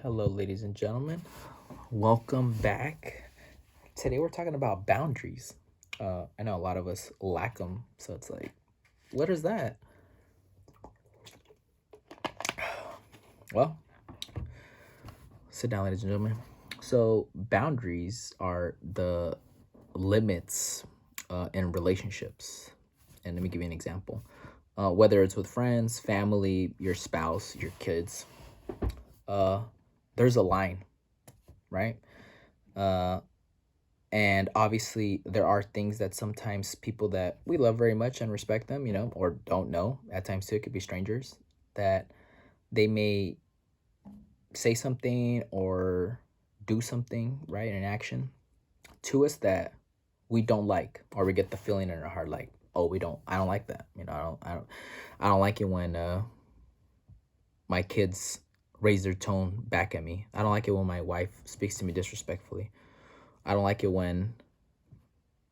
Hello, ladies and gentlemen. Welcome back. Today we're talking about boundaries. I know a lot of us lack them, so it's like, what is that? Well, sit down, ladies and gentlemen. So, boundaries are the limits in relationships. And let me give you an example. Whether it's with friends, family, your spouse, your kids, uh, there's a line, right? Uh, and obviously there are things that sometimes people that we love very much and respect them, or don't know at times too, it could be strangers, that they may say something or do something, right, an action to us that we don't like, or we get the feeling in our heart like, oh, I don't like that, I don't like it when my kids raise their tone back at me. I don't like it when my wife speaks to me disrespectfully. I don't like it when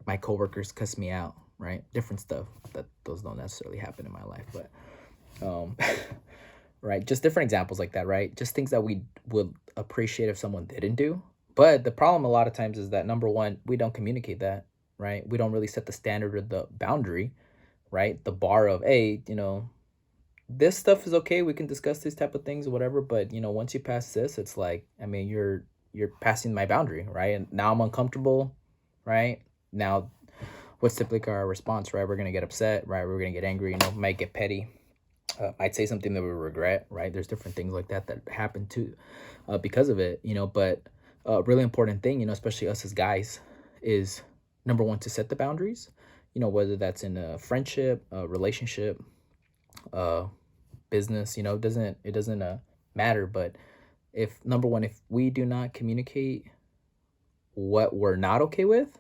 my coworkers cuss me out, right? Different stuff that those don't necessarily happen in my life, but right, just different examples like that, right? Just things that we would appreciate if someone didn't do. But the problem a lot of times is that number one, we don't communicate that, right? We don't really set the standard or the boundary, right? The bar of, hey, this stuff is okay. We can discuss these type of things or whatever. But once you pass this, it's like, I mean, you're passing my boundary, right? And now I'm uncomfortable, right? Now what's typically our response, right? We're gonna get upset, right? We're gonna get angry, might get petty, might say something that we regret, right? There's different things like that that happen too, because of it, But a really important thing, especially us as guys, is number one to set the boundaries, whether that's in a friendship, a relationship, uh, business, it doesn't matter. But if number one, if we do not communicate what we're not okay with,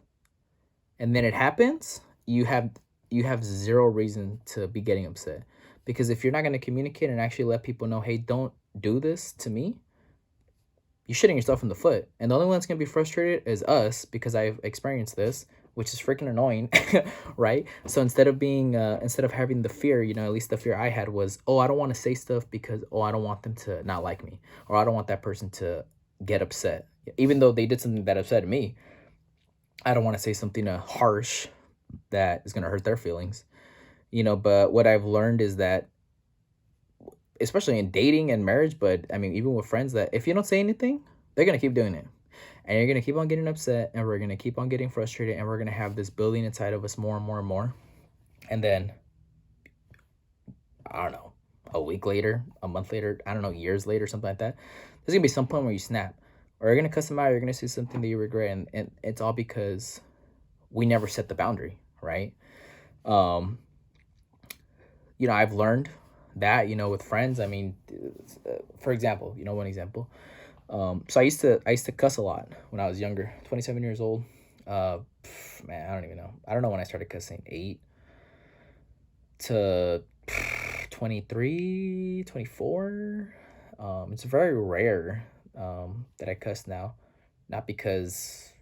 and then it happens, you have zero reason to be getting upset. Because if you're not going to communicate and actually let people know, hey, don't do this to me, you're shooting yourself in the foot. And the only one that's going to be frustrated is us, because I've experienced this, which is freaking annoying, right? So instead of having the fear, at least the fear I had was, oh, I don't want to say stuff because, oh, I don't want them to not like me, or I don't want that person to get upset. Even though they did something that upset me, I don't want to say something harsh that is going to hurt their feelings, But what I've learned is that, especially in dating and marriage, but I mean, even with friends, that if you don't say anything, they're going to keep doing it. And you're going to keep on getting upset, and we're going to keep on getting frustrated, and we're going to have this building inside of us more and more and more. And then, I don't know, a week later, a month later, I don't know, years later, something like that, there's going to be some point where you snap, or you're going to cuss them out, you're going to say something that you regret. And it's all because we never set the boundary, right? Um, I've learned that, with friends. I mean, for example, one example. So I used to cuss a lot when I was younger, 27 years old. Man, I don't even know. I don't know when I started cussing, 8 to 23, 24. It's very rare that I cuss now, not because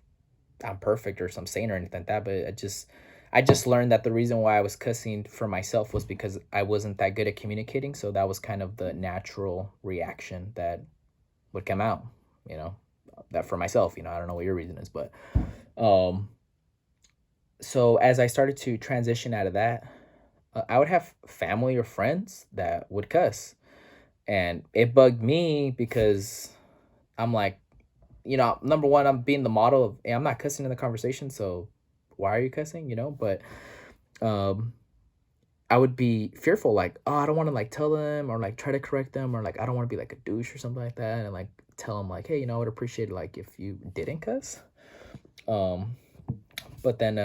I'm perfect or some saint or anything like that, but I just learned that the reason why I was cussing for myself was because I wasn't that good at communicating. So that was kind of the natural reaction that would come out, you know, that for myself, I don't know what your reason is, but um, so as I started to transition out of that, I would have family or friends that would cuss, and it bugged me because I'm like, number one, I'm being the model of, hey, I'm not cussing in the conversation, so why are you cussing, But um, I would be fearful, like, oh, I don't want to like tell them or like try to correct them, or like I don't want to be like a douche or something like that, and like tell them like, hey, I would appreciate it like if you didn't cuss. Um, but then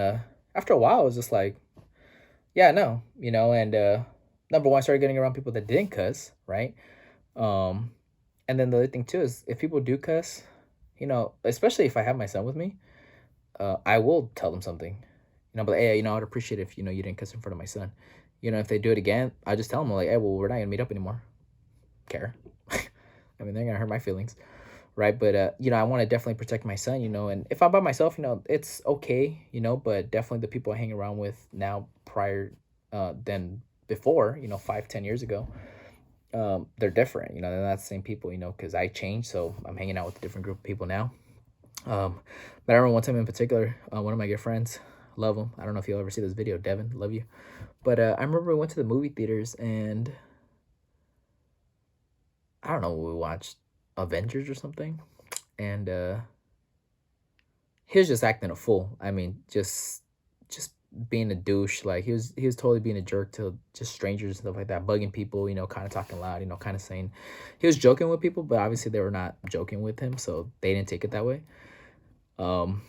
after a while, I was just like, yeah, no, and number one, I started getting around people that didn't cuss, right? Um, and then the other thing too is if people do cuss, especially if I have my son with me, I will tell them something, but hey, I'd appreciate if you didn't cuss in front of my son. If they do it again, I just tell them like, hey, well, we're not gonna meet up anymore. Care? I mean, they're gonna hurt my feelings, right? But I want to definitely protect my son, and if I'm by myself, it's okay, but definitely the people I hang around with now prior than before, 5, 10 years ago, they're different, they're not the same people, because I changed, so I'm hanging out with a different group of people now. um but I remember one time in particular, one of my good friends, love him, I don't know if you'll ever see this video, Devin, love you. But I remember we went to the movie theaters, and I don't know, we watched Avengers or something, and he was just acting a fool. I mean, just being a douche. Like he was totally being a jerk to just strangers and stuff like that, bugging people. Kind of talking loud. Kind of saying he was joking with people, but obviously they were not joking with him, so they didn't take it that way. Um,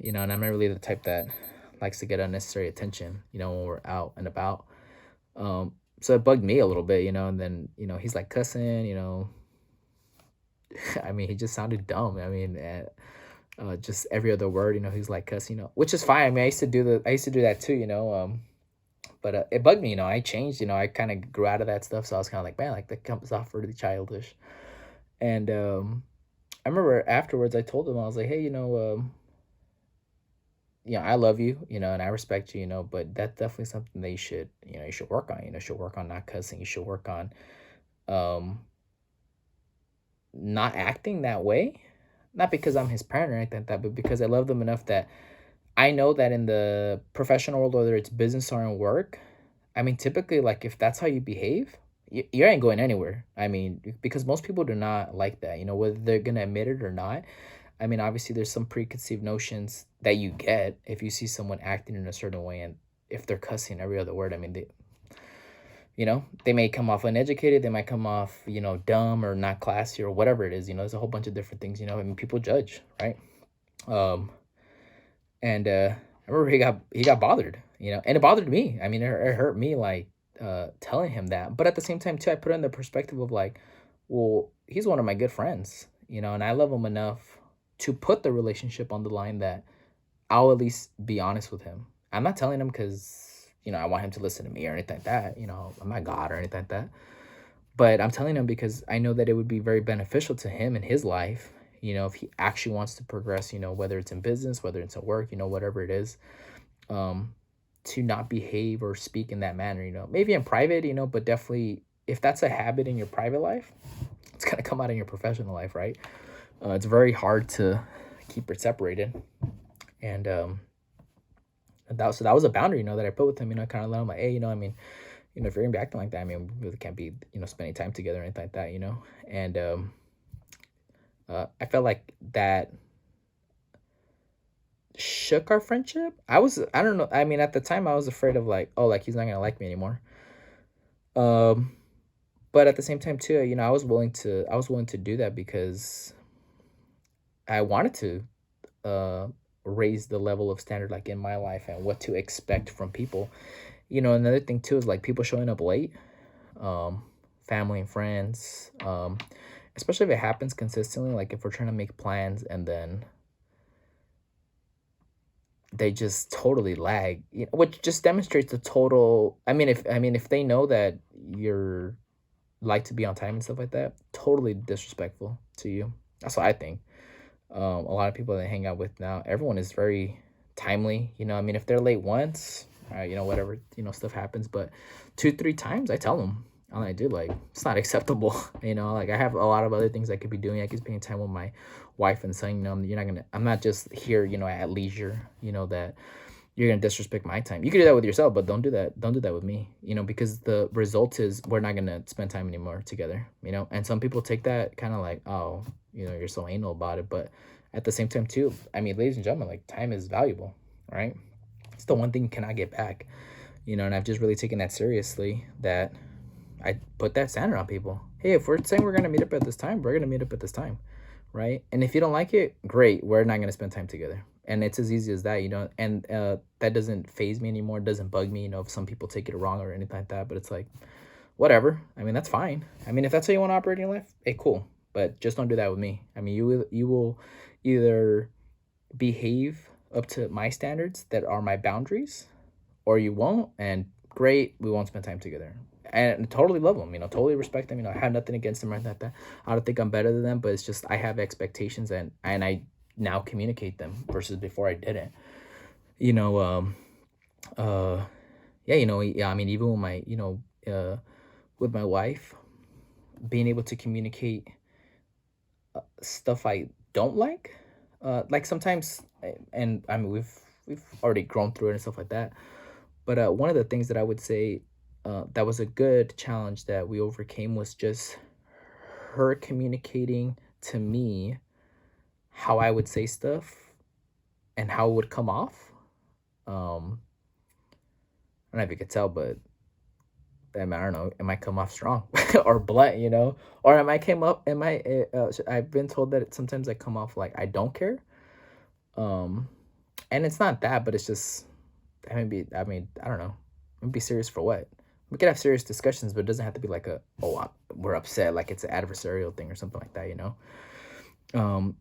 and I'm not really the type that likes to get unnecessary attention. When we're out and about. So it bugged me a little bit. And then he's like cussing. I mean, he just sounded dumb. I mean, just every other word, he's like cuss, which is fine. I mean, I used to do that too, but it bugged me, I changed, I kind of grew out of that stuff. So I was kind of like, man, like that comes off really childish. And I remember afterwards, I told him, I was like, hey, I love you, and I respect you, but that's definitely something that you should work on, you should work on not cussing. You should work on, um, not acting that way, not because I'm his parent or anything like that, but because I love them enough that I know that in the professional world, whether it's business or in work, I mean, typically, like if that's how you behave, you ain't going anywhere. I mean, because most people do not like that, whether they're gonna admit it or not. I mean, obviously, there's some preconceived notions that you get if you see someone acting in a certain way, and if they're cussing every other word. I mean, they may come off uneducated, they might come off, dumb or not classy or whatever it is. There's a whole bunch of different things. I mean, people judge, right? Um, and I remember he got bothered, and it bothered me. I mean, it hurt me, like telling him that. But at the same time, too, I put it in the perspective of like, well, he's one of my good friends, and I love him enough to put the relationship on the line that I'll at least be honest with him. I'm not telling him because I want him to listen to me or anything like that. I'm not God or anything like that. But I'm telling him because I know that it would be very beneficial to him in his life, if he actually wants to progress, whether it's in business, whether it's at work, whatever it is, um, to not behave or speak in that manner, maybe in private, but definitely if that's a habit in your private life, it's going to come out in your professional life, right? It's very hard to keep it separated. And that was a boundary, that I put with him, I kind of let him like, hey, I mean, if you're gonna be acting like that, I mean, we really can't be, spending time together or anything like that, And I felt like that shook our friendship. I don't know. I mean, at the time, I was afraid of like, oh, like he's not gonna like me anymore. Um, but at the same time, too, I was willing to do that because I wanted to raise the level of standard, like in my life, and what to expect from people. Another thing too is like people showing up late, um, family and friends, especially if it happens consistently. Like if we're trying to make plans and then they just totally lag, which just demonstrates the total. I mean, if they know that you're like to be on time and stuff like that, totally disrespectful to you. That's what I think. A lot of people that I hang out with now, everyone is very timely. I mean, if they're late once, whatever, stuff happens. But 2, 3 times, I tell them, I do, like, it's not acceptable. Like I have a lot of other things I could be doing. I could be spending time with my wife and son. I'm not just here, at leisure. That you're gonna disrespect my time. You can do that with yourself, but don't do that. Don't do that with me. Because the result is we're not gonna spend time anymore together. And some people take that kind of like, oh, you're so anal about it. But at the same time, too, I mean, ladies and gentlemen, like time is valuable, right? It's the one thing you cannot get back. And I've just really taken that seriously. That I put that standard on people. Hey, if we're saying we're gonna meet up at this time, we're gonna meet up at this time, right? And if you don't like it, great. We're not gonna spend time together. And it's as easy as that, And that doesn't phase me anymore. It doesn't bug me, if some people take it wrong or anything like that. But it's like, whatever. I mean, that's fine. I mean, if that's how you want to operate in your life, hey, cool. But just don't do that with me. I mean, you will either behave up to my standards that are my boundaries, or you won't. And great, we won't spend time together. And totally love them, totally respect them. I have nothing against them or anything like that. I don't think I'm better than them, but it's just I have expectations, and I now communicate them versus before I didn't. You know, uh, yeah, yeah. I mean, even with my, with my wife, being able to communicate stuff I don't like sometimes, and I mean we've already grown through it and stuff like that. But one of the things that I would say that was a good challenge that we overcame was just her communicating to me how I would say stuff and how it would come off. I don't know if you could tell, but I don't know, it might come off strong or blunt, or it might came up. It might. I've been told that sometimes I come off like I don't care. Um, and it's not that, but it's just I mean, I don't know. Be serious for what? We could have serious discussions, but it doesn't have to be like we're upset, like it's an adversarial thing or something like that. Um,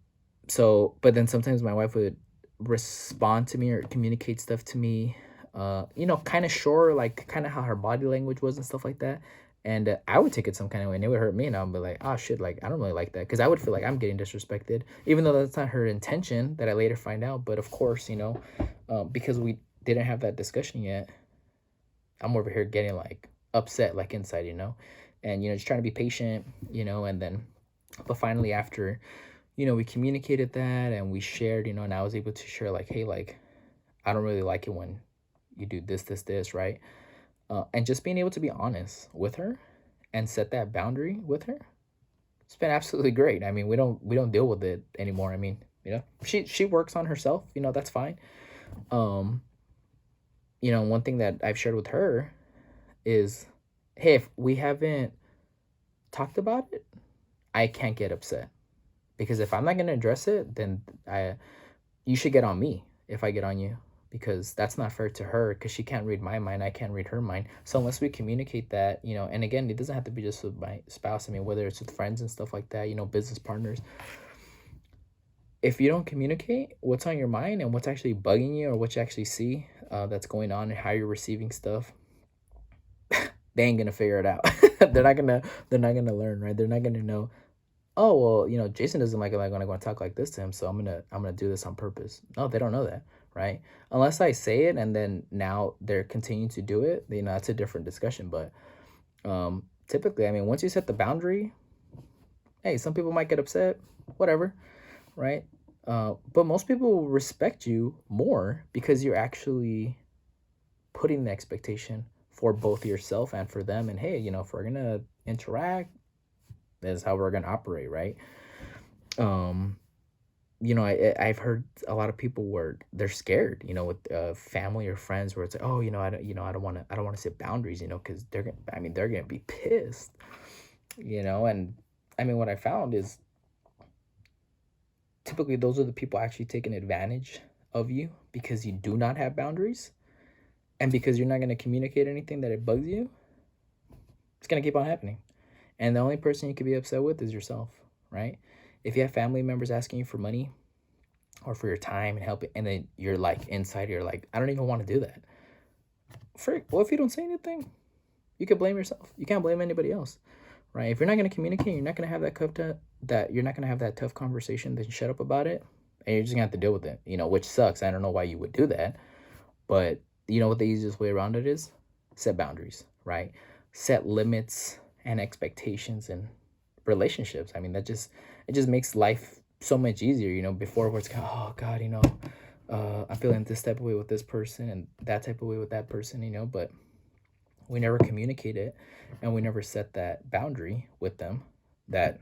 so, but then sometimes my wife would respond to me or communicate stuff to me, kind of sure, like kind of how her body language was and stuff like that. And I would take it some kind of way, and it would hurt me, and I would be like, "Oh shit!" Like I don't really like that because I would feel like I'm getting disrespected, even though that's not her intention. That I later find out, but of course, because we didn't have that discussion yet, I'm over here getting like upset, like inside, and just trying to be patient, and then, but finally after, we communicated that and we shared, and I was able to share like, hey, like, I don't really like it when you do this, right? And just being able to be honest with her and set that boundary with her, it's been absolutely great. I mean, we don't deal with it anymore. I mean, she works on herself, that's fine. Um, one thing that I've shared with her is, hey, if we haven't talked about it, I can't get upset. Because if I'm not gonna address it, then you should get on me if I get on you, because that's not fair to her, because she can't read my mind, I can't read her mind. So unless we communicate that, and again, it doesn't have to be just with my spouse. I mean, whether it's with friends and stuff like that, business partners. If you don't communicate what's on your mind and what's actually bugging you or what you actually see that's going on and how you're receiving stuff, they ain't gonna figure it out. They're not gonna learn, right? They're not gonna know, oh well, Jason doesn't like it like when I go and talk like this to him, so I'm gonna do this on purpose. No, they don't know that, right? Unless I say it and then now they're continuing to do it, that's a different discussion. But typically, I mean, once you set the boundary, hey, some people might get upset, whatever, right? But most people will respect you more because you're actually putting the expectation for both yourself and for them. And hey, if we're gonna interact, that's how we're gonna operate, right? um I've heard a lot of people where they're scared, with family or friends, where it's like, oh, I don't want to set boundaries, because they're gonna be pissed, and I mean, what I found is typically those are the people actually taking advantage of you because you do not have boundaries, and because you're not going to communicate anything that it bugs you. It's going to keep on happening, and the only person you could be upset with is yourself, right? If you have family members asking you for money or for your time and help, and then you're like inside, you're like, I don't even want to do that. Frick, well, if you don't say anything, you could blame yourself. You can't blame anybody else, right? If you're not going to communicate, you're not going to have that tough conversation, then shut up about it, and you're just going to have to deal with it, which sucks. I don't know why you would do that, but you know what the easiest way around it is? Set boundaries, right? Set limits and expectations in relationships. I mean, it just makes life so much easier, before where it's kind of, oh God, I'm feeling this type of way with this person and that type of way with that person, but we never communicate it and we never set that boundary with them, that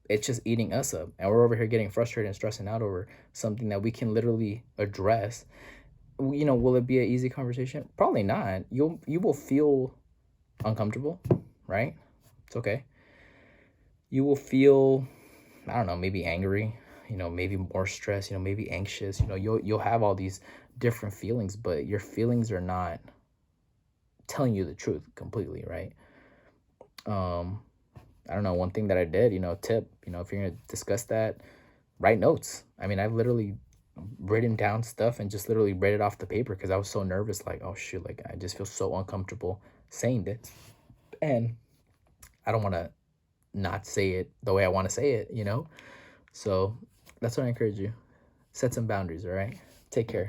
it's just eating us up, and we're over here getting frustrated and stressing out over something that we can literally address. Will it be an easy conversation? Probably not. You will feel uncomfortable, right? It's okay. You will feel, I don't know, maybe angry, maybe more stressed, maybe anxious. You'll have all these different feelings, but your feelings are not telling you the truth completely, right? I don't know, one thing that I did, tip, if you're gonna discuss that, write notes. I mean, I've literally written down stuff and just literally read it off the paper because I was so nervous, like, oh shoot, like I just feel so uncomfortable saying this, and I don't want to not say it the way I want to say it. So that's what I encourage you. Set some boundaries, all right? Take care.